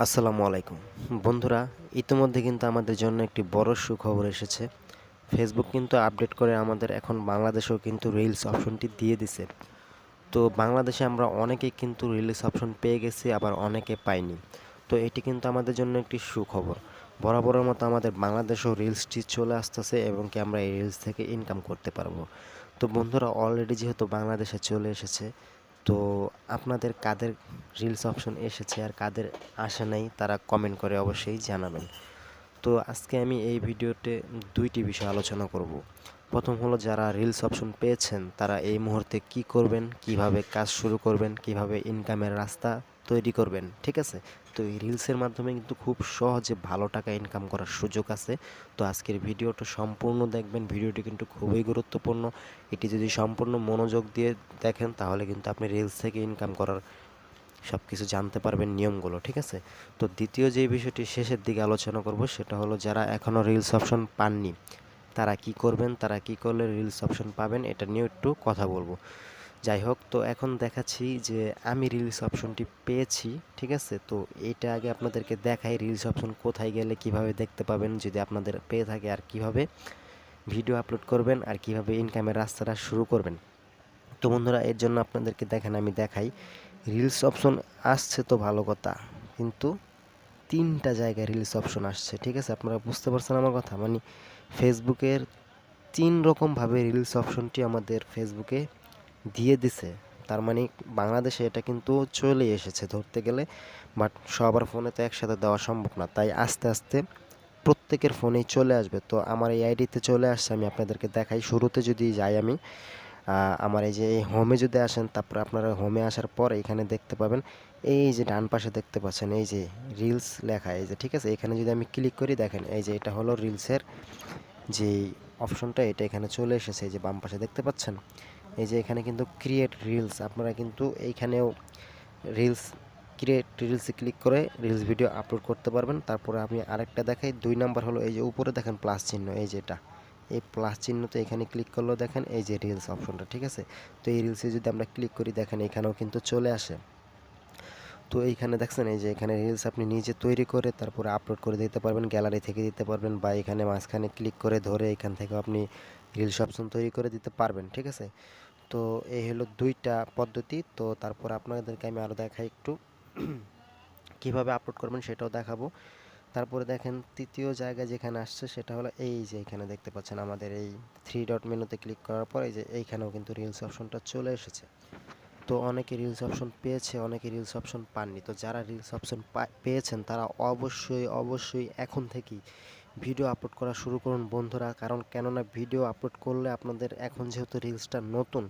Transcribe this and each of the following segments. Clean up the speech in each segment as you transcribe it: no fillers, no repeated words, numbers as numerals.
আসসালামু আলাইকুম বন্ধুরা, ইতিমধ্যে কিন্তু আমাদের জন্য একটি বড় সুখবর এসেছে। ফেসবুক কিন্তু আপডেট করে আমাদের এখন বাংলাদেশেও কিন্তু রিলস অপশনটি দিয়ে দিছে। তো বাংলাদেশে আমরা অনেকেই কিন্তু রিলস অপশন পেয়ে গেছি, আবার অনেকে পাইনি। তো এটি কিন্তু আমাদের জন্য একটি সুখবর। বরাবরের মতো আমাদের বাংলাদেশেও রিলসটি চলে আসতেছে এবং কি আমরা এই রিলস থেকে ইনকাম করতে পারবো। তো বন্ধুরা, অলরেডি যেহেতু বাংলাদেশে চলে এসেছে, তো আপনাদের কাদের রিলস অপশন এসেছে আর কাদের আসে নাই তারা কমেন্ট করে অবশ্যই জানাবেন। তো আজকে আমি এই ভিডিওতে দুইটি বিষয় আলোচনা করব। প্রথম হলো, যারা রিলস অপশন পেয়েছেন তারা এই মুহূর্তে কি করবেন, কিভাবে কাজ শুরু করবেন, কিভাবে ইনকামের রাস্তা তৈরি করবেন, ঠিক আছে? তো এই রিলসের মাধ্যমে কিন্তু খুব সহজে ভালো টাকা ইনকাম করার সুযোগ আছে। তো আজকের ভিডিওটা সম্পূর্ণ দেখবেন, ভিডিওটি কিন্তু খুবই গুরুত্বপূর্ণ। এটি যদি সম্পূর্ণ মনোযোগ দিয়ে দেখেন তাহলে কিন্তু আপনি রিলস থেকে ইনকাম করার সব কিছু জানতে পারবেন, নিয়মগুলো, ঠিক আছে? তো দ্বিতীয় যে বিষয়টি শেষের দিকে আলোচনা করব সেটা হলো, যারা এখনও রিলস অপশন পাননি তারা কি করবেন, তারা কি করলে রিলস অপশন পাবেন, এটা নিয়ে একটু কথা বলবো। যাই হোক, তো এখন দেখাচ্ছি যে আমি রিলস অপশনটি পেয়েছি, ঠিক আছে? তো এইটা আগে আপনাদেরকে দেখাই রিলস অপশন কোথায় গেলে কিভাবে দেখতে পাবেন যদি আপনাদের পেয়ে থাকে, আর কিভাবে ভিডিও আপলোড করবেন, আর কিভাবে ইনকামের রাস্তাটা শুরু করবেন। তো বন্ধুরা, এর জন্য আপনাদেরকে দেখেন আমি দেখাই। রিলস অপশন আসছে তো ভালো কথা, কিন্তু তিনটা জায়গায় রিলস অপশন আসছে, ঠিক আছে? আপনারা বুঝতে পারছেন আমার কথা? মানে ফেসবুকের তিন রকমভাবে রিলস অপশনটি আমাদের ফেসবুকে দিয়ে দিছে। তার মানে বাংলাদেশে এটা কিন্তু চলে এসেছে ধরতে গেলে, বাট সবার ফোনে তো একসাথে দেওয়া সম্ভব না, তাই আস্তে আস্তে প্রত্যেকের ফোনেই চলে আসবে। তো আমার এই আইডিতে চলে আসছে, আমি আপনাদেরকে দেখাই। শুরুতে যদি যাই আমি, আমার এই যে এই হোমে যদি আসেন, তারপরে আপনারা হোমে আসার পর এখানে দেখতে পাবেন, এই যে ডান পাশে দেখতে পাচ্ছেন এই যে রিলস লেখা, এই যে, ঠিক আছে? এখানে যদি আমি ক্লিক করি, দেখেন এই যে এটা হলো রিলসের যে অপশনটা, এটা এখানে চলে এসেছে। এই যে বাম পাশে দেখতে পাচ্ছেন, এই যে এখানে কিন্তু ক্রিয়েট রিলস, আপনারা কিন্তু এইখানেও রিলস ক্রিয়েট রিলসে ক্লিক করে রিলস ভিডিও আপলোড করতে পারবেন। তারপরে আমি আরেকটা দেখাই, 2 নাম্বার হলো এই যে উপরে দেখেন প্লাস চিহ্ন, এই যে এটা, এই প্লাস চিহ্নতে এখানে ক্লিক করলেও দেখেন এই যে রিলস অপশনটা, ঠিক আছে? তো এই রিলসে যদি আমরা ক্লিক করি, দেখেন এখানেও কিন্তু চলে আসে। তো এইখানে দেখছেন, এই যে এখানে রিলস আপনি নিজে তৈরি করে তারপরে আপলোড করে দিতে পারবেন, গ্যালারি থেকে দিতে পারবেন, বা এখানে মাঝখানে ক্লিক করে ধরে এখান থেকে আপনি রিলস অপশন তৈরি করে দিতে পারবেন, ঠিক আছে? তো এই হলো দুইটা পদ্ধতি। তো তারপর আপনাদেরকে আমি আরও দেখাই একটু কিভাবে আপলোড করবেন সেটাও দেখাবো। তারপরে দেখেন তৃতীয় জায়গায় যেখানে আসছে সেটা হলো এই যে এখানে দেখতে পাচ্ছেন আমাদের এই থ্রি ডট মেনুতে ক্লিক করার পর এই যে এইখানেও কিন্তু রিলস অপশনটা চলে এসেছে। তো অনেকে রিলস অপশন পেয়েছে, অনেকে রিলস অপশন পাননি। তো যারা রিলস অপশন পেয়েছেন তারা অবশ্যই অবশ্যই এখন থেকেই ভিডিও আপলোড করা শুরু করুন বন্ধুরা। কারণ কেননা ভিডিও আপলোড করলে আপনাদের, এখন যেহেতু রিলসটা নতুন,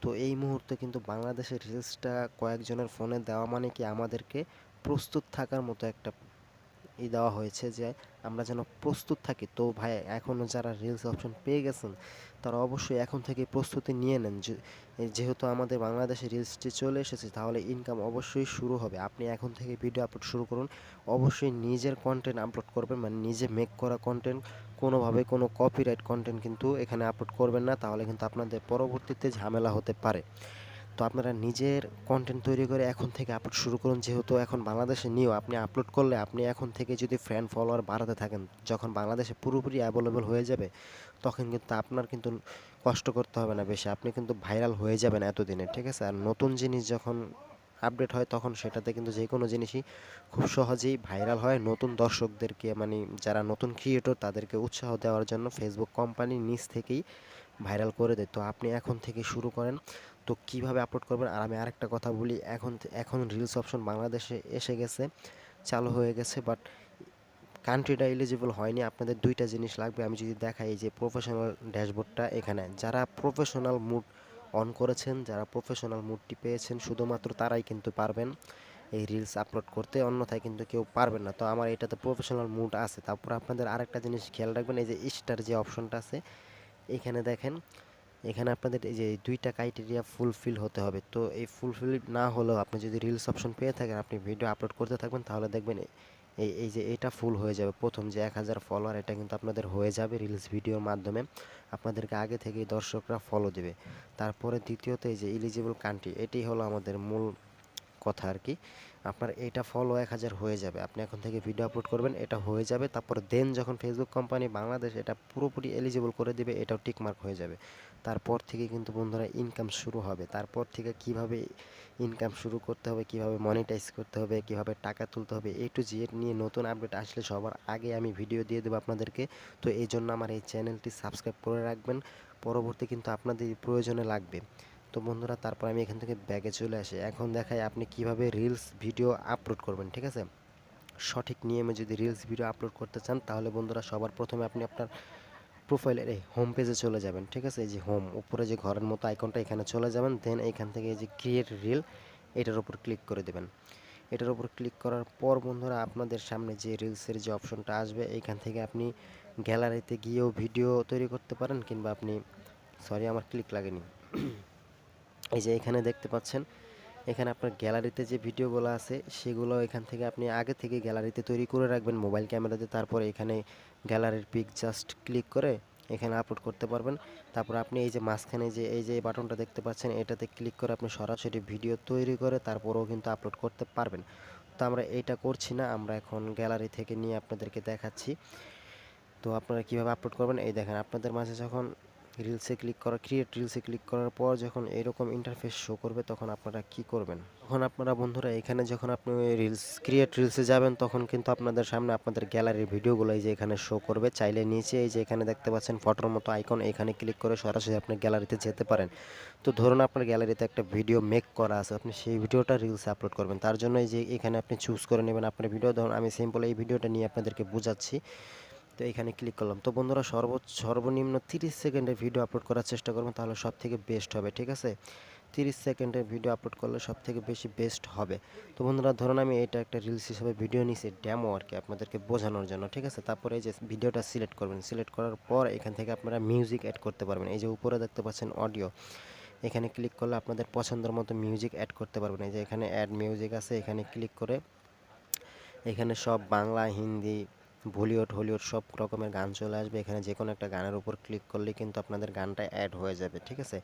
তো এই মুহূর্তে কিন্তু বাংলাদেশের রিলসটা কয়েকজনের ফোনে দেওয়া মানে কি আমাদেরকে প্রস্তুত থাকার মতো একটা দেওয়া হয়েছে, যে আমরা যেন প্রস্তুত থাকি। তো ভাই, এখনও যারা রিলস অপশন পেয়ে গেছেন তারা অবশ্যই এখন থেকে প্রস্তুতি নিয়ে নেন। যেহেতু আমাদের বাংলাদেশে রিলসটি চলে এসেছে, তাহলে ইনকাম অবশ্যই শুরু হবে। আপনি এখন থেকে ভিডিও আপলোড শুরু করুন। অবশ্যই নিজের কন্টেন্ট আপলোড করবেন, মানে নিজে মেক করা কন্টেন্ট, কোনোভাবে কোনো কপিরাইট কন্টেন্ট কিন্তু এখানে আপলোড করবেন না, তাহলে কিন্তু আপনাদের পরবর্তীতে ঝামেলা হতে পারে। তো আপনারা নিজের কন্টেন্ট তৈরি করে এখন থেকে আপলোড শুরু করুন। যেহেতু এখন বাংলাদেশে নিয়েও আপনি আপলোড করলে, আপনি এখন থেকে যদি ফ্যান ফলোয়ার বাড়াতে থাকেন, যখন বাংলাদেশে পুরোপুরি অ্যাভেলেবল হয়ে যাবে তখন কিন্তু আপনার কিন্তু কষ্ট করতে হবে না বেশি, আপনি কিন্তু ভাইরাল হয়ে যাবেন এতদিনে, ঠিক আছে? আর নতুন জিনিস যখন আপডেট হয় তখন সেটাতে কিন্তু যে কোনো জিনিসই খুব সহজেই ভাইরাল হয়। নতুন দর্শকদেরকে, মানে যারা নতুন ক্রিয়েটর তাদেরকে উৎসাহ দেওয়ার জন্য ফেসবুক কোম্পানি নিজ থেকেই ভাইরাল করে দেয়। তো আপনি এখন থেকে শুরু করেন। তো কিভাবে আপলোড করবেন, আর আমি আরেকটা কথা বলি, এখন রিলস অপশন বাংলাদেশে এসে গেছে, চালু হয়ে গেছে, বাট কান্ট্রিটা এলিজিবল হয়নি। আপনাদের দুইটা জিনিস লাগবে। আমি যদি দেখাই, এই যে প্রফেশনাল ড্যাশবোর্ডটা, এখানে যারা প্রফেশনাল মুড অন করেছেন, যারা প্রফেশনাল মুডটি পেয়েছেন, শুধুমাত্র তারাই কিন্তু পারবেন এই রিলস আপলোড করতে, অন্যথায় কিন্তু কেউ পারবেন না। তো আমার এটাতে প্রফেশনাল মুড আছে। তারপর আপনাদের আরেকটা জিনিস খেয়াল রাখবেন, এই যে স্টার যে অপশনটা আছে এখানে দেখেন, এখানে আপনাদের এই যে এই দুইটা ক্রাইটেরিয়া ফুলফিল হতে হবে। তো এই ফুলফিল না হলেও আপনি যদি রিলস অপশন পেয়ে থাকেন, আপনি ভিডিও আপলোড করতে থাকবেন, তাহলে দেখবেন এই এই যে এটা ফুল হয়ে যাবে। প্রথম যে 1000 ফলোয়ার, এটা কিন্তু আপনাদের হয়ে যাবে রিলস ভিডিওর মাধ্যমে, আপনাদেরকে আগে থেকেই দর্শকরা ফলো দেবে। তারপরে দ্বিতীয়ত এই যে এলিজিবল কান্ট্রি, এটাই হলো আমাদের মূল কথা আর কি। আপনার এটা ফলো 1000 হয়ে যাবে, আপনি এখন থেকে ভিডিও আপলোড করবেন, এটা হয়ে যাবে। তারপর দেন যখন ফেসবুক কোম্পানি বাংলাদেশ এটা পুরোপুরি এলিজিবল করে দিবে, এটাও টিকমার্ক হয়ে যাবে। তারপর থেকে কিন্তু বন্ধুরা ইনকাম শুরু হবে। তারপর থেকে কিভাবে ইনকাম শুরু করতে হবে, কিভাবে মনিটাইজ করতে হবে, কিভাবে টাকা তুলতে হবে, এ টু জেড নিয়ে নতুন আপডেট আসলে সবার আগে আমি ভিডিও দিয়ে দেবো আপনাদেরকে। তো এই জন্য আমার এই চ্যানেলটি সাবস্ক্রাইব করে রাখবেন, পরবর্তী কিন্তু আপনাদের প্রয়োজনে লাগবে। তো বন্ধুরা, তারপর আমি এখান থেকে ব্যাগে চলে আসি। এখন দেখাই আপনি কিভাবে রিলস ভিডিও আপলোড করবেন, ঠিক আছে? সঠিক নিয়মে যদি রিলস ভিডিও আপলোড করতে চান, তাহলে বন্ধুরা সবার প্রথমে আপনি আপনার প্রোফাইলের এই হোম পেজে চলে যাবেন, ঠিক আছে? এই যে হোম, উপরে যে ঘরের মতো আইকনটা, এখানে চলে যাবেন। দেন এইখান থেকে এই যে ক্রিয়েট রিল, এটার উপর ক্লিক করে দেবেন। এটার উপর ক্লিক করার পর বন্ধুরা, আপনাদের সামনে যে রিলসের যে অপশনটা আসবে, এইখান থেকে আপনি গ্যালারিতে গিয়েও ভিডিও তৈরি করতে পারেন, কিংবা আপনি, সরি আমার ক্লিক লাগেনি, এই যে এখানে দেখতে পাচ্ছেন, এখানে আপনার গ্যালারিতে যে ভিডিওগুলো আছে সেগুলো এখান থেকে আপনি আগে থেকে গ্যালারিতে তৈরি করে রাখবেন মোবাইল ক্যামেরাতে। তারপরে এখানে গ্যালারির পিক জাস্ট ক্লিক করে এখানে আপলোড করতে পারবেন। তারপর আপনি এই যে মাঝখানে যে এই যে বাটনটা দেখতে পাচ্ছেন, এটাতে ক্লিক করে আপনি সরাসরি ভিডিও তৈরি করে তারপরেও কিন্তু আপলোড করতে পারবেন। তো আমরা এইটা করছি না, আমরা এখন গ্যালারি থেকে নিয়ে আপনাদেরকে দেখাচ্ছি। তো আপনারা কীভাবে আপলোড করবেন, এই দেখেন আপনাদের মাঝে যখন রিলসে ক্লিক করা, ক্রিয়েট রিলসে ক্লিক করার পর যখন এরকম ইন্টারফেস শো করবে, তখন আপনারা কি করবেন, তখন আপনারা বন্ধুরা এখানে যখন আপনি রিলস ক্রিয়েট রিলসে যাবেন, তখন কিন্তু আপনাদের সামনে আপনাদের গ্যালারির ভিডিওগুলো এই যে এখানে শো করবে। চাইলে নিচে এই যে এখানে দেখতে পাচ্ছেন ফটোর মতো আইকন, এখানে ক্লিক করে সরাসরি আপনি গ্যালারিতে যেতে পারেন। তো ধরুন আপনার গ্যালারিতে একটা ভিডিও মেক করা আছে, আপনি সেই ভিডিওটা রিলসে আপলোড করবেন। তার জন্য এই যে এখানে আপনি চুজ করে নেবেন আপনার ভিডিও। ধরুন আমি সিম্পল এই ভিডিওটা নিয়ে আপনাদেরকে বোঝাচ্ছি। তো এখানে ক্লিক করলাম। তো বন্ধুরা, সর্বনিম্ন 30 সেকেন্ডের ভিডিও আপলোড করার চেষ্টা করবেন, তাহলে সব থেকে বেস্ট হবে, ঠিক আছে? 30 সেকেন্ডের ভিডিও আপলোড করলে সব থেকে বেশি বেস্ট হবে। তো বন্ধুরা, ধরুন আমি এটা একটা রিলস হিসেবে ভিডিও নিছি, ডেমো আর কি, আপনাদেরকে বোঝানোর জন্য, ঠিক আছে? তারপরে এই যে ভিডিওটা সিলেক্ট করবেন, সিলেক্ট করার পর এখান থেকে আপনারা মিউজিক অ্যাড করতে পারবেন। এই যে উপরে দেখতে পাচ্ছেন অডিও, এখানে ক্লিক করলে আপনাদের পছন্দের মতো মিউজিক অ্যাড করতে পারবেন। এই যে এখানে অ্যাড মিউজিক আছে, এখানে ক্লিক করে এখানে সব বাংলা, হিন্দি, বলিউড, হলিউড সব রকমের গান চলে আসবে। এখানে যে কোনো একটা গানের উপর ক্লিক করলে কিন্তু আপনাদের গানটা অ্যাড হয়ে যাবে, ঠিক আছে?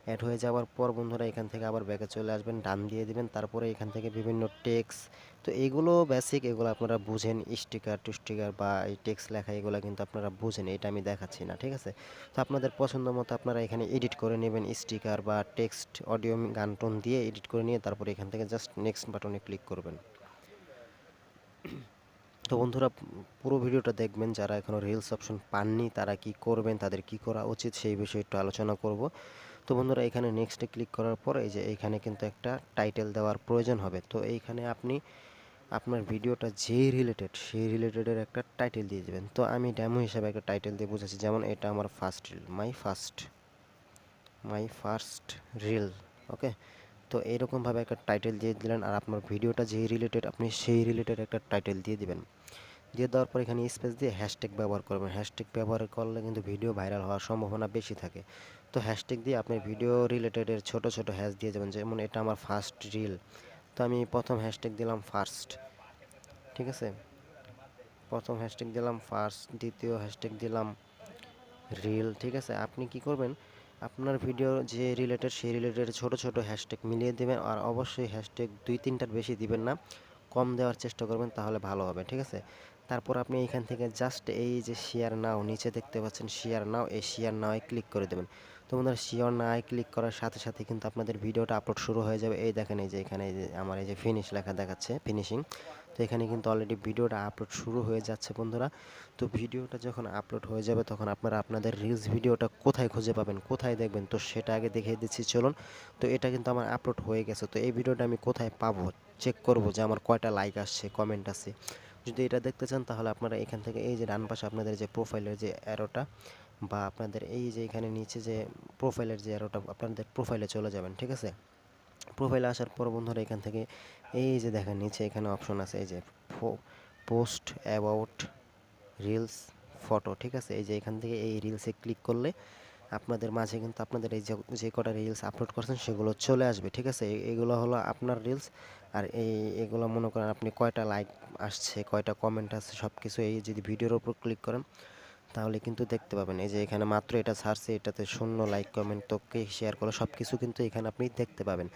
অ্যাড হয়ে যাওয়ার পর বন্ধুরা এখান থেকে আবার ব্যাকে চলে আসবেন, ডান দিয়ে দিবেন। তারপরে এখান থেকে বিভিন্ন টেক্সট, তো এগুলো বেসিক, এগুলো আপনারা বুঝেন, স্টিকার টু স্টিকার বা এই টেক্সট লেখা, এগুলো কিন্তু আপনারা বুঝেন, এটা আমি দেখাচ্ছি না, ঠিক আছে? তো আপনাদের পছন্দ মতো আপনারা এখানে এডিট করে নেবেন, স্টিকার বা টেক্সট, অডিও, গান টোন দিয়ে এডিট করে নিয়ে তারপরে এখান থেকে জাস্ট নেক্সট বাটনে ক্লিক করবেন। তো বন্ধুরা, পুরো ভিডিওটা দেখবেন। যারা এখনও রিলস অপশন পাননি তারা কি করবেন, তাদের কি করা উচিত সেই বিষয়ে একটু আলোচনা করব। তো বন্ধুরা, এখানে নেক্সটে ক্লিক করার পর এই যে এইখানে কিন্তু একটা টাইটেল দেওয়ার প্রয়োজন হবে। তো এইখানে আপনি আপনার ভিডিওটা যেই রিলেটেড সেই রিলেটেডের একটা টাইটেল দিয়ে দেবেন। তো আমি ডেমো হিসাবে একটা টাইটেল দিয়ে বুঝাচ্ছি, যেমন এটা আমার first reel, my first reel, okay? তো এইরকমভাবে একটা টাইটেল দিয়ে দিলেন, আর আপনার ভিডিওটা যেই রিলেটেড আপনি সেই রিলেটেড একটা টাইটেল দিয়ে দিবেন। দিয়ে দেওয়ার পর এখানে স্পেস দিয়ে হ্যাশট্যাগ ব্যবহার করবেন। হ্যাশট্যাগ ব্যবহার করলে কিন্তু ভিডিও ভাইরাল হওয়ার সম্ভাবনা বেশি থাকে। তো হ্যাশট্যাগ দিয়ে আপনি ভিডিও রিলেটেডের ছোট ছোট হ্যাশ দিয়ে যাবেন, যেমন এটা আমার ফার্স্ট রিল। তো আমি প্রথম হ্যাশট্যাগ দিলাম ফার্স্ট, ঠিক আছে? প্রথম হ্যাশট্যাগ দিলাম ফার্স্ট, দ্বিতীয় হ্যাশট্যাগ দিলাম রিল, ঠিক আছে? আপনি কি করবেন, আপনার ভিডিও যে রিলেটেড সেই রিলেটেড ছোট ছোট হ্যাশট্যাগ মিলিয়ে দেবেন, আর অবশ্যই হ্যাশট্যাগ 2-3টার বেশি দিবেন না, কম দেওয়ার চেষ্টা করবেন, তাহলে ভালো হবে, ঠিক আছে? তারপর আপনি এইখান থেকে জাস্ট এই যে শেয়ার নাও, নিচে দেখতে পাচ্ছেন শেয়ার নাও, এই শেয়ার নাও ক্লিক করে দেবেন। তো বন্ধুরা, শেয়ার নাও ক্লিক করার সাথে সাথে কিন্তু আপনাদের ভিডিওটা আপলোড শুরু হয়ে যাবে। এই দেখেন, এই যে এখানে এই যে আমার এই যে ফিনিশ লেখা দেখাচ্ছে, ফিনিশিং। তো এখানে কিন্তু অলরেডি ভিডিওটা আপলোড শুরু হয়ে যাচ্ছে বন্ধুরা। তো ভিডিওটা যখন আপলোড হয়ে যাবে, তখন আপনারা আপনাদের রিলস ভিডিওটা কোথায় খুঁজে পাবেন, কোথায় দেখবেন, তো সেটা আগে দেখিয়ে দিচ্ছি, চলুন। তো এটা কিন্তু আমার আপলোড হয়ে গেছে। তো এই ভিডিওটা আমি কোথায় পাবো, চেক করব যে আমার কয়টা লাইক আসছে, কমেন্ট আছে। যদি এটা দেখতে চান, তাহলে আপনারা এখান থেকে এই যে ডান পাশে আপনাদের যে প্রোফাইলের যে অ্যারোটা, বা আপনাদের এই যে এখানে নিচে যে প্রোফাইলের যে অ্যারোটা, আপনাদের প্রোফাইলে চলে যাবেন, ঠিক আছে? প্রোফাইলে আসার পর বন্ধুরা এখান থেকে এই যে দেখেন নিচে এখানে অপশন আছে, এই যে পোস্ট অ্যাবাউট রিলস ফটো, ঠিক আছে? এই যে এখান থেকে এই রিলসে ক্লিক করলে আপনাদের মাঝে কিন্তু আপনাদের এই যে কটা রিলস আপলোড করছেন সেগুলো চলে আসবে, ঠিক আছে? এগুলো হলো আপনার রিলস। আর এগুলো মনে করেন আপনি কয়টা লাইক আসছে, কয়টা কমেন্ট আসছে, সব কিছু এই যদি ভিডিওর উপর ক্লিক করেন, তাহলে কিন্তু দেখতে পাবেন এই যে এখানে মাত্র এটা ছাড়ছে, এটাতে 0 লাইক, কমেন্ট, তোকে শেয়ার করা সব কিছু কিন্তু এখানে আপনি দেখতে পাবেন।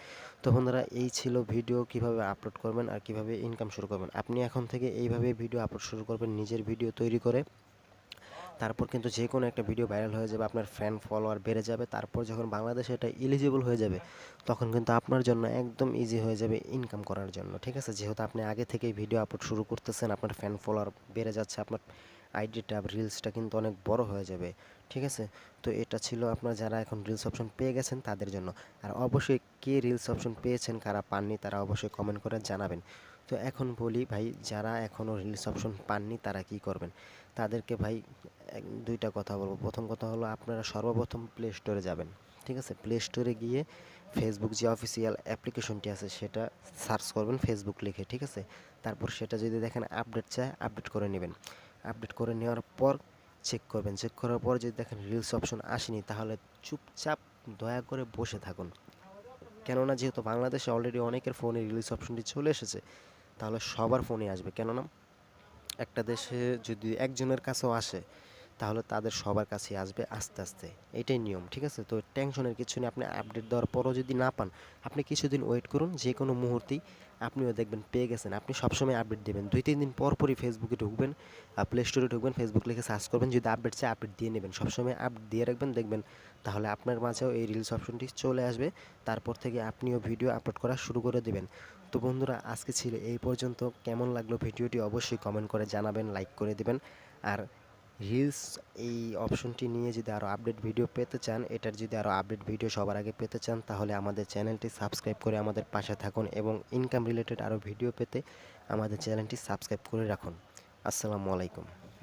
তো বন্ধুরা, এই ছিল ভিডিও কিভাবে আপলোড করবেন আর কিভাবে ইনকাম শুরু করবেন। আপনি এখন থেকে এইভাবে ভিডিও আপলোড শুরু করবেন, নিজের ভিডিও তৈরি করে। তারপর কিন্তু যে কোনো একটা ভিডিও ভাইরাল হয়ে যাবে, আপনার ফ্যান ফলোয়ার বেড়ে যাবে। তারপর যখন বাংলাদেশে এটা এলিজিবল হয়ে যাবে, তখন কিন্তু আপনার জন্য একদম ইজি হয়ে যাবে ইনকাম করার জন্য, ঠিক আছে? যেহেতু আপনি আগে থেকেই ভিডিও আপলোড শুরু করতেছেন, আপনার ফ্যান ফলোয়ার বেড়ে যাচ্ছে, আপনার আইডিটা রিলসটা কিন্তু অনেক বড় হয়ে যাবে, ঠিক আছে? তো এটা ছিল আপনার যারা এখন রিলস অপশন পেয়ে গেছেন তাদের জন্য। আর অবশ্যই কে রিলস অপশন পেয়েছেন, কারা পাননি, তারা অবশ্যই কমেন্ট করে জানাবেন। তো এখন বলি ভাই, যারা এখনও রিলস অপশন পাননি তারা কি করবেন? তাদেরকে ভাই দুইটা কথা বলবো। প্রথম কথা হলো, আপনারা সর্বপ্রথম প্লে স্টোরে যাবেন, ঠিক আছে? প্লে স্টোরে গিয়ে ফেসবুক যে অফিসিয়াল অ্যাপ্লিকেশনটি আছে সেটা সার্চ করবেন ফেসবুক লিখে, ঠিক আছে? তারপর সেটা যদি দেখেন আপডেট চায়, আপডেট করে নেবেন। আপডেট করে নেওয়ার পর চেক করবেন। চেক করার পর যদি দেখেন রিলস অপশন আসেনি, তাহলে চুপচাপ দয়া করে বসে থাকুন। কেননা যেহেতু বাংলাদেশে অলরেডি অনেকের ফোনে রিলস অপশনটি চলে এসেছে, তাহলে সবার ফোনে আসবে। কেননা একটা দেশে যদি একজনের কাছেও আসে, তাহলে তাদের সবার কাছেই আসবে আস্তে আস্তে। এটাই নিয়ম, ঠিক আছে? তো টেনশনের কিছু নেই। আপনি আপডেট দেওয়ার পরও যদি না পান, আপনি কিছুদিন ওয়েট করুন, যে কোনো মুহূর্তেই আপনিও দেখবেন পেয়ে গেছেন। আপনি সবসময় আপডেট দেবেন, 2-3 দিন পর পরই ফেসবুকে ঢুকবেন, প্লে স্টোরে ঢুকবেন, ফেসবুক লিখে সার্চ করবেন, যদি আপডেট চাই আপডেট দিয়ে নেবেন। সবসময় আপডেট দিয়ে রাখবেন, দেখবেন তাহলে আপনার মাঝেও এই রিলস অপশনটি চলে আসবে। তারপর থেকে আপনিও ভিডিও আপলোড করা শুরু করে দেবেন। তো বন্ধুরা, আজকে ছিল এই পর্যন্ত। কেমন লাগলো ভিডিওটি অবশ্যই কমেন্ট করে জানাবেন, লাইক করে দিবেন। আর রিলস এই অপশনটি নিয়ে যদি আরও আপডেট ভিডিও পেতে চান, এটার যদি আরও আপডেট ভিডিও সবার আগে পেতে চান, তাহলে আমাদের চ্যানেলটি সাবস্ক্রাইব করে আমাদের পাশে থাকুন এবং ইনকাম রিলেটেড আরও ভিডিও পেতে আমাদের চ্যানেলটি সাবস্ক্রাইব করে রাখুন। আসসালামু আলাইকুম।